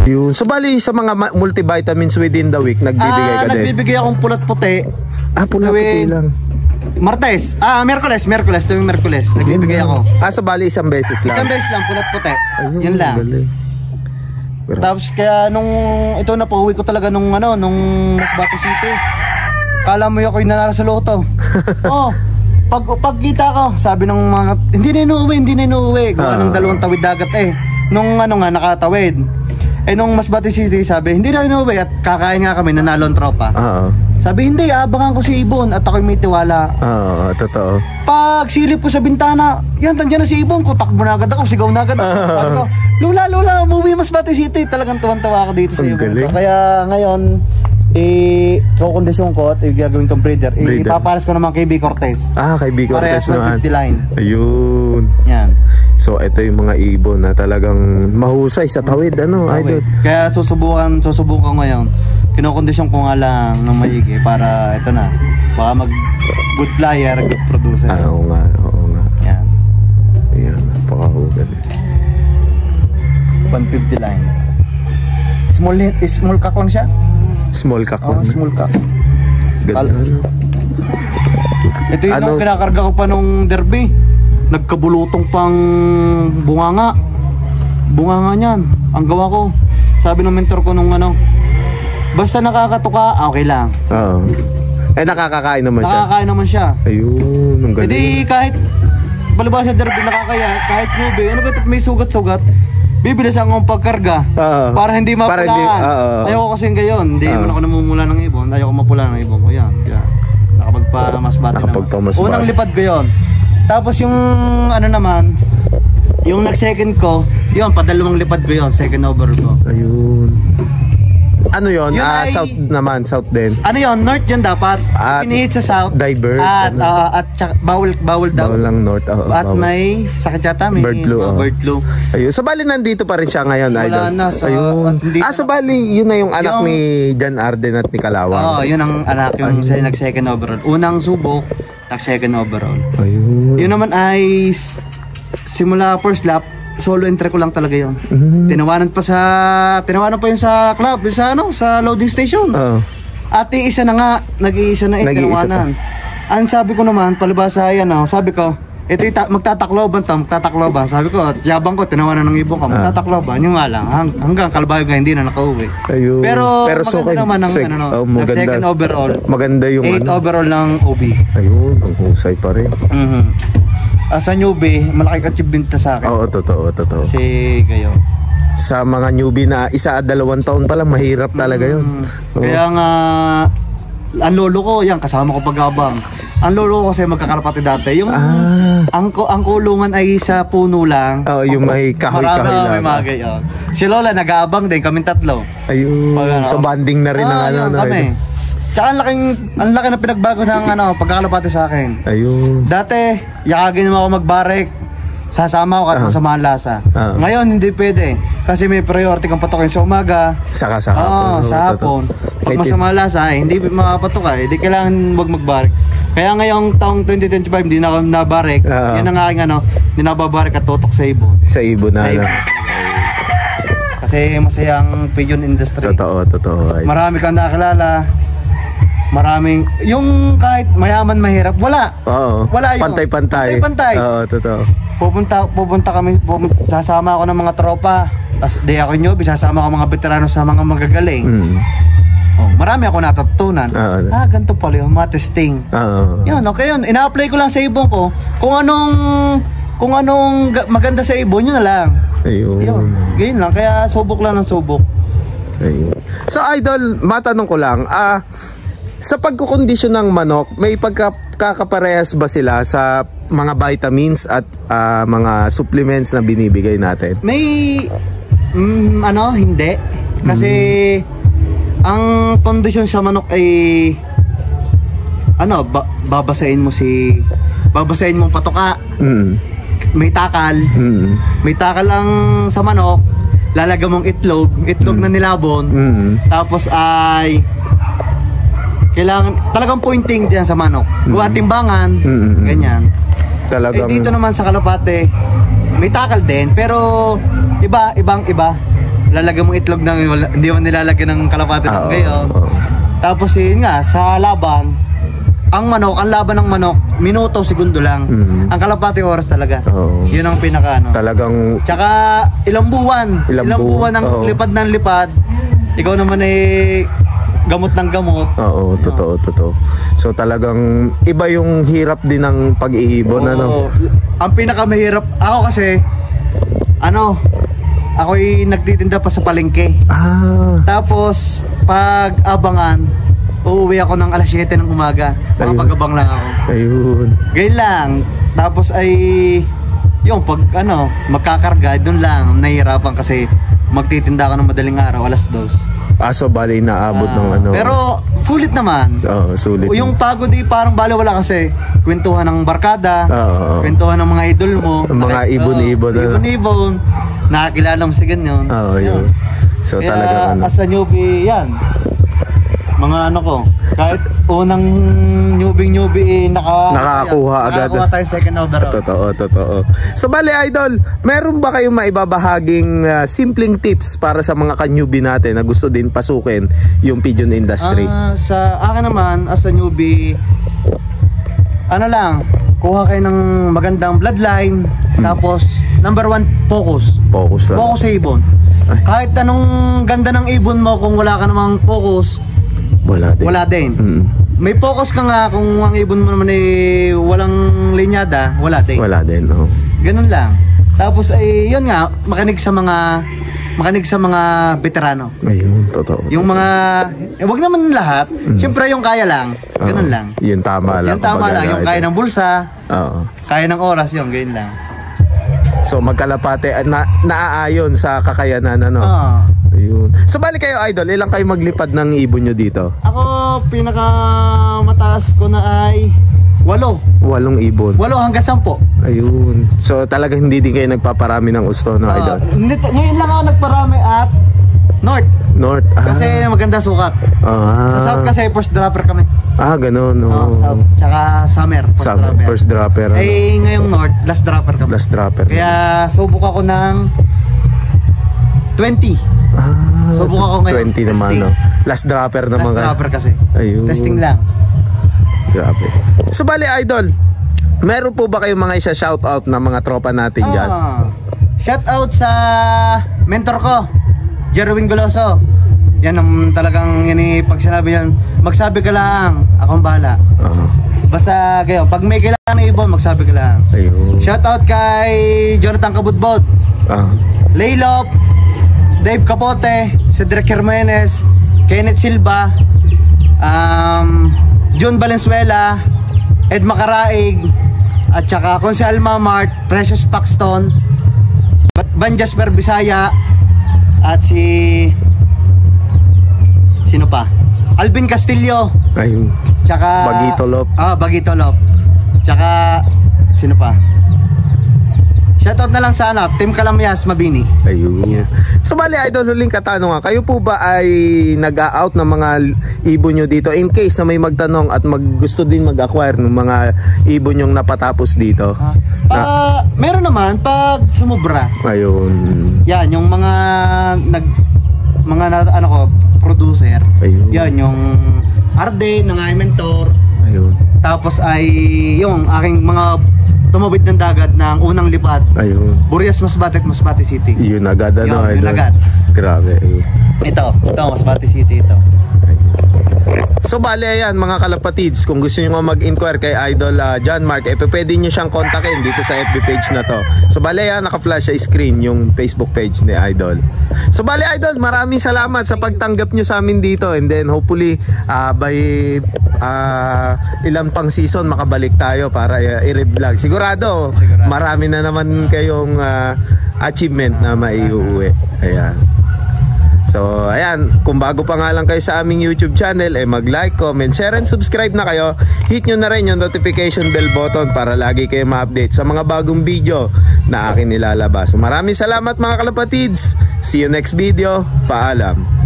Yun. So bali sa mga multivitamins within the week, nagbibigay ka din? Nagbibigay akong pulat puti. Pulat puti lang. Martes. Merkules. Tuwing Merkules. Nagbibigay ako. So bali isang beses lang? Isang beses lang, pulat puti. Ayun, yan lang. Galing. Tapos kaya ito na pauwi ko talaga nung Masbate City. Kala mo ako'y nanalo sa loto. Pagkita ko, sabi ng mga, hindi na inuuwi. Gawa ng 2 tawid dagat Nung nakatawid. Nung Masbate City, sabi, hindi na inuuwi at kakain nga kami, nanalo ang tropa. Sabi, hindi, abangan ko si Ibon at ako'y may tiwala. Totoo. Pag silip ko sa bintana, yan, tandiyan na si Ibon ko, takbo na agad ako, sigaw na agad ako. Sabi ko, Lola, umuwi Masbate City. Talagang tuwan-tawa ako dito sa Ibon. Kaya ngayon, kondisyon ko at gagawin kong breeder. Ipaparas ko naman kay B. Cortez. Kay B. Cortez naman. 50 line. Ayun. Yan. So ito yung mga ibon na talagang mahusay sa tawid, idol. Kaya susubukan ko ngayon. Kinokondisyon ko nga lang ng maigi para ito na. Baka mag good flyer, good producer. Oo nga. Yan. Ayan, napakahugan. 150 line. Small cock lang siya. Small cock lang. Small cock. Ganda. Ito yung kinakarga ko pa nung derby. Nagkabulutong pang bunganga niyan. Ang gawa ko, sabi ng mentor ko nung basta nakakatuka, okay lang. Nakakakain naman siya. Nakakakain naman siya. Ayun, ang galing. Hindi kahit palabas sa derby nakakaya, kahit nube, may sugat-sugat, bibilis akong pagkarga para hindi mapulaan. Ayoko kasi gayon. Hindi naman ako namumula ng ibon. Ayoko mapula ng ibon ko. Yan. Kaya nakapagpamasbate naman. Unang lipad ko yun. Tapos yung naman, yung nag-second ko, yun, padalawang lipad ko yun. Second over ko. Ayun. Ano yun? South naman, south din. North yun dapat. Pinihit sa south. Divert. At bawal daw. Bawal lang north. At bawal. May sakit yata. May bird flu. Bird flu. Ayun. So bali nandito pa rin siya ngayon, idol. Wala na. Ayun. So bali, yun na yung anak ni John Arden at ni Kalawang. Yun ang anak. Yung nag-second overall. Unang subok, nag-second overall. Ayun. Yun naman ay simula first lap, solo entry ko lang talaga yun. Tinawanan pa yun sa club, sa loading station. At iisa na nga, nag-iisa na tinawanan. Ang sabi ko naman, palibasa yan, sabi ko, ito magtatakloban. Sabi ko, yabang ko, tinawanan ng ibon ka, magtatakloban. Yung nga lang, hanggang Kalbayo nga hindi na nakauwi. Ayun. Pero maganda naman ang second overall. Maganda yung 8 overall ng OB. Ayun, ang husay pa rin. Sa newbie, malaki achievement sa akin. Oo, totoo. Kasi gayon. Sa mga newbie na 1 at 2 taon pa lang, mahirap talaga yun. Kaya nga, ang lolo ko, yan, kasama ko pag-abang. Ang lolo ko kasi magkakarapati dati. Yung, ang kulungan ay sa puno lang. Yung may kahoy-kahoy lang. Si Lola, nag-aabang din, kaming 3. Ayun, so banding na rin ng kami. Tsaka ang laki na pinagbago ng pagkakalapati sa akin. Ayun. Dati, yakagin mo ako magbarek. Sasama ko kahit sa malasa. Ngayon, hindi pwede. Kasi may priority kang patukin sa umaga. Saka sa hapon. Sa hapon. Pag masama lasa, hindi makapatok ka. Hindi kailangan wag magbarek. Kaya ngayong taong 2025, hindi na ako nabarek. Yan ang aking hindi na babarek at tutok sa ibon. Sa ibon na. Kasi masayang pigeon industry. Totoo. Marami kang nakilala. Maraming, yung kahit mayaman mahirap, wala. Wala yun. Pantay-pantay. Oo, totoo. Pupunta kami, sasama ako ng mga tropa. Tapos di ako nyo, sasama ako mga veterano sa mga magagaling. Marami ako natutunan. Ganito pala yung mga testing. Yun, okay yun. Ina-apply ko lang sa ibon ko. Kung anong maganda sa ibon, yun na lang. Ayun. Ganyan lang, kaya subok lang ng subok. Ayun. So idol, matanong ko lang, sa pagkukondisyon ng manok, may pagkakaparehas ba sila sa mga vitamins at mga supplements na binibigay natin? May hindi. Kasi ang kondisyon sa manok ay babasahin mo patoka. May takal. May takal lang sa manok. Lalagyan mong itlog na nilabon. Tapos ay kailangan talagang pointing diyan sa manok. Kuha timbangan, ganyan. Talagang dito naman sa kalapate, may takal din, pero ibang-iba. lalagyan mo itlog ng, hindi mo nilalagyan ng kalapati ng gayon. Tapos yun nga, sa laban, ang laban ng manok, minuto, segundo lang. Ang kalapati oras talaga. Yun ang pinaka ano. Talagang... Tsaka ilang buwan ang lipad ng lipad. Ikaw naman ay gamot ng gamot. Oo, totoo. So talagang iba yung hirap din ng pag-iibon, ano? Ang pinakamahirap, ako kasi, ako'y nagtitinda pa sa palengke. Tapos, pag abangan, uuwi ako ng alas 7 ng umaga. Makapag-abang lang ako. Ayun. Ganyan lang. Tapos ay, yung pag magkakarga, doon lang, nahihirapan kasi magtitinda ako ng madaling araw, alas 2. So bali inaabot ng ano. Pero sulit naman. Sulit. Yung pagod parang bali wala kasi kwentuhan ng barkada, kwentuhan ng mga idol mo, mga ibon-ibon. Ibon-ibon. Nakakilala mo si ganyan. Yun. So kaya, talagang as a newbie, yan. Mga ko, kahit unang newbie nakakuha agad. Nakakuha tayo second overall. Totoo. So bali idol, meron ba kayong maibabahaging simpleng tips para sa mga ka-newbie natin na gusto din pasukin yung pigeon industry? Sa akin naman, as a newbie, kuha kayo ng magandang bloodline, tapos number 1, focus lang. Focus sa ibon. Kahit anong ganda ng ibon mo, kung wala ka namang focus, wala din. May focus ka nga, kung ang ibon mo naman ay walang linyada, wala din. Ganun lang. Tapos ay yun nga, makinig sa mga veterano. Ayun, totoo. Yung mga wag naman lahat, siyempre yung kaya lang. Ganun lang. Yun tama lang. Yung kaya ng bulsa, kaya ng oras, yung ganyan lang. So magkalapate naaayon sa kakayanan, ano? Ayun. So bali kayo idol, ilang kayo maglipad ng ibon nyo dito? Ako pinaka mataas ko na ay 8 ibon. 8 hanggang 10. Ayun. So talagang hindi din kayo nagpaparami ng gusto, no idol? Ngayon lang ako nagparami at North. Kasi maganda sukat. Sa South kasi first dropper kami. Ganun. South. Tsaka Summer. First dropper. Ngayong North, last dropper kami. Kaya subok ako ng 20. Subok ako ngayon. 20 naman, no? Last dropper naman. Last dropper kasi. Ayun. Testing lang. Grabe. So bali idol, meron po ba kayong mga isa-shoutout na mga tropa natin dyan? Shoutout sa mentor ko, Jerwin Goloso. Yan ang talagang pag sinabi yan, magsabi ka lang, akong bahala. Basta kayo, pag may kailangan ng ibon, magsabi ka lang. Ayun. Shoutout kay Jonathan Kabudbod, Laylop, Dave Capote, Cedric Hermenes, Kenneth Silva, John Valenzuela, Ed Macaraig, at saka Consel Mamart, Precious Paxton, Van Jasper Bisaya, at sino pa? Alvin Castillo. Ayun. Tsaka Bagitolop. Bagitolop. Tsaka sino pa? Shoutout na lang sa Team Kalamyas, Mabini. Ayun. Yeah. So bali idol, huling katanungan, kayo po ba ay nag-a-out ng mga ibon nyo dito in case na may magtanong at gusto din mag-acquire ng mga ibon yung napatapos dito? Meron naman pag sumubra. Ayun. Yan, yung mga producer. Ayun. Yan, yung Arde, ng mentor. Ayun. Tapos ay yung aking mga tumawid ng dagat ng unang lipad. Ayun. Burias, Masbate, Masbate City. Yun agad, ano? Yun agad. Grabe. Ayun. Ito, Masbate City ito. So bali ayan mga kalapatids, kung gusto nyo mag-inquire kay Idol John Mark, pwede nyo siyang kontakin dito sa FB page na to. So bali ayan, naka-flash sa screen yung Facebook page ni Idol. So bali Idol, maraming salamat sa pagtanggap nyo sa amin dito, and then hopefully by ilang pang season makabalik tayo para i-revlog. Sigurado marami na naman kayong achievement na maiuwi. Ayan. So ayan, kung bago pa nga lang kayo sa aming YouTube channel, mag-like, comment, share and subscribe na kayo. Hit nyo na rin yung notification bell button para lagi kayo ma-update sa mga bagong video na akin nilalabas. So maraming salamat mga kalapatids. See you next video. Paalam.